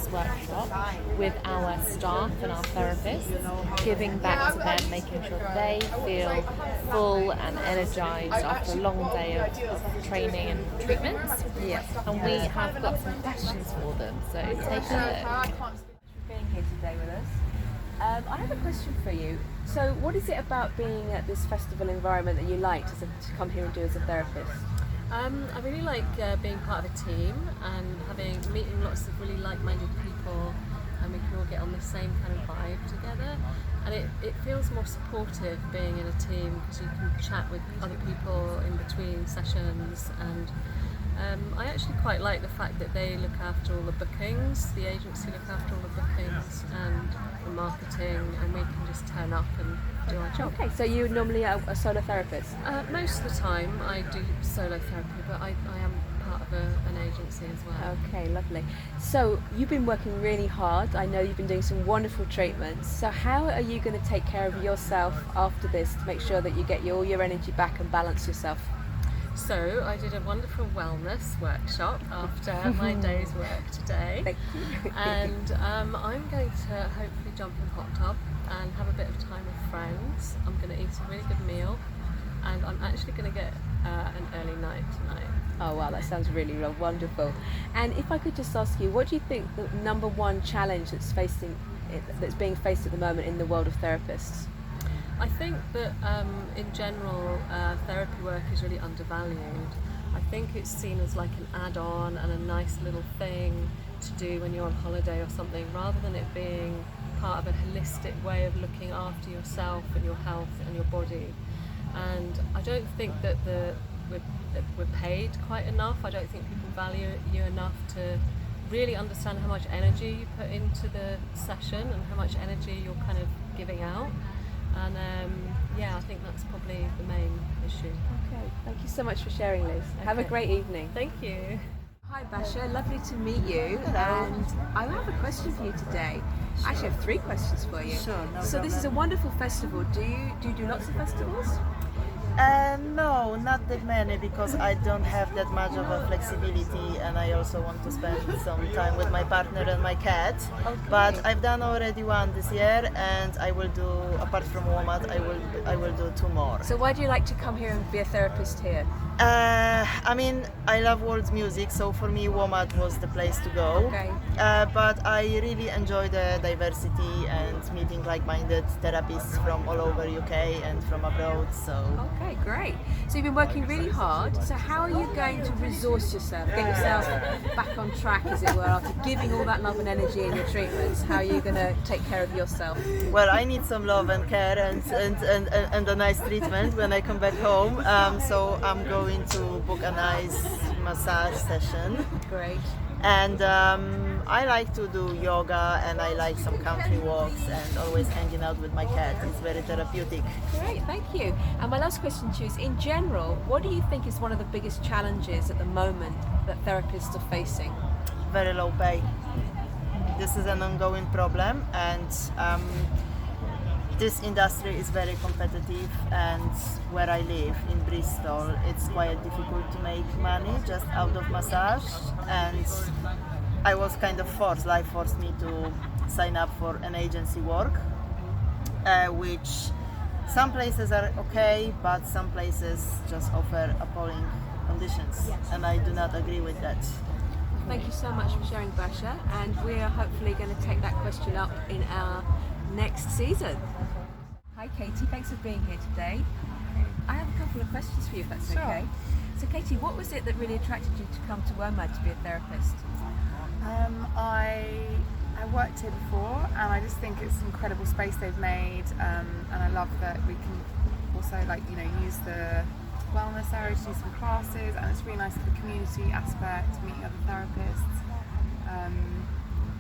wellness workshop with our staff and our therapists, giving back to them, making sure they feel full and energized after a long day of training and treatments. Yes. And we have got some questions for them, so take a look. Thank you for being here today with us. I have a question for you. So what is it about being at this festival environment that you like to come here and do as a therapist? I really like being part of a team and meeting lots of really like-minded people, and we can all get on the same kind of vibe together. And it feels more supportive being in a team because you can chat with other people in between sessions, and I actually quite like the fact that they look after all the bookings, the agency look after all the bookings and the marketing, and we can just turn up and do our job. Okay, so you're normally a solo therapist? Most of the time I do solo therapy, but I am part of an agency as well. Okay, lovely. So you've been working really hard. I know you've been doing some wonderful treatments. So how are you going to take care of yourself after this to make sure that you get all your energy back and balance yourself? So I did a wonderful wellness workshop after my day's work today. Thank you. And I'm going to hopefully jump in a hot tub and have a bit of time with friends. I'm going to eat a really good meal, and I'm actually going to get an early night tonight. Oh wow, that sounds really wonderful. And if I could just ask you, what do you think the number one challenge that's being faced at the moment in the world of therapists? I think that in general therapy work is really undervalued. I think it's seen as like an add-on and a nice little thing to do when you're on holiday or something, rather than it being part of a holistic way of looking after yourself and your health and your body. And I don't think that we're paid quite enough. I don't think people value you enough to really understand how much energy you put into the session and how much energy you're kind of giving out. And I think that's probably the main issue. Okay, thank you so much for sharing, Liz. Okay. Have a great evening. Thank you. Hi Basha, lovely to meet you. And I have a question for you today. Sure. I actually have 3 questions for you. Sure, no So problem. this is a wonderful festival. Do you do lots of festivals? No, not that many, because I don't have that much of a flexibility, and I also want to spend some time with my partner and my cat. Okay. But I've done already one this year, and I will do, apart from WOMAD, I will do 2 more. So why do you like to come here and be a therapist here? I mean, I love world music, so for me WOMAD was the place to go. Okay. But I really enjoy the diversity and meeting like-minded therapists from all over UK and from abroad. So. Okay, great. So you've been working really hard. So how are you going to resource yourself, get yourself back on track, as it were, after giving all that love and energy in your treatments? How are you going to take care of yourself? Well, I need some love and care and a nice treatment when I come back home. So I'm going to book a nice massage session. Great. And I like to do yoga, and I like some country walks, and always hanging out with my cat. It's very therapeutic. Great, thank you. And my last question to you is, in general, what do you think is one of the biggest challenges at the moment that therapists are facing? Very low pay. This is an ongoing problem, and this industry is very competitive, and where I live in Bristol, it's quite difficult to make money just out of massage, and I was kind of forced, life forced me to sign up for an agency work, which some places are okay, but some places just offer appalling conditions, and I do not agree with that. Thank you so much for sharing, Basha, and we are hopefully going to take that question up in our next season. Hi Katie, thanks for being here today. I have a couple of questions for you, if that's okay. So Katie, what was it that really attracted you to come to WOMAD to be a therapist? I worked here before, and I just think it's an incredible space they've made, and I love that we can also use the wellness area to do some classes, and it's really nice for the community aspect, meeting other therapists,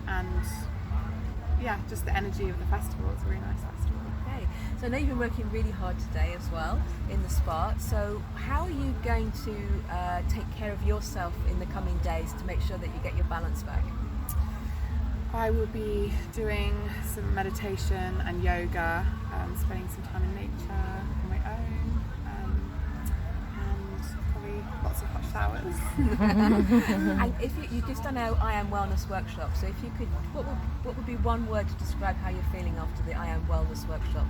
and just the energy of the festival. It's a really nice festival. Okay, so I know you've been working really hard today as well in the spa, so how are you going to take care of yourself in the coming days to make sure that you get your balance back? I will be doing some meditation and yoga, spending some time in nature on my own, and probably lots of hot showers. And if you've just done our I Am Wellness workshop, so if you could, what would be one word to describe how you're feeling after the I Am Wellness workshop?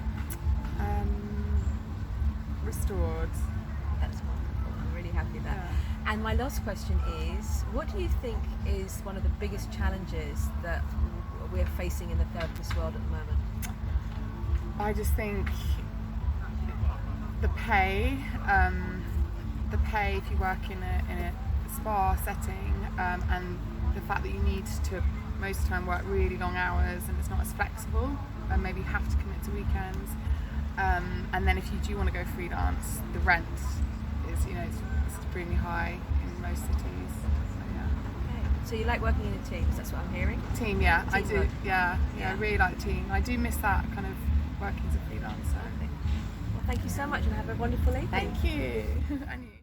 Restored. That's wonderful. I'm really happy with that. Yeah. And my last question is, what do you think is one of the biggest challenges that we're facing in the therapist world at the moment? I just think the pay if you work in a spa setting, and the fact that you need to most of the time work really long hours and it's not as flexible, and maybe have to commit to weekends. And then if you do want to go freelance, the rent is it's extremely high in most cities. So, yeah. Okay. So you like working in a team? That's what I'm hearing. Team, yeah, I do. Teamwork. Yeah, I really like the team. I do miss that kind of working as a freelancer. Well, thank you so much and have a wonderful evening. Thank you. And you.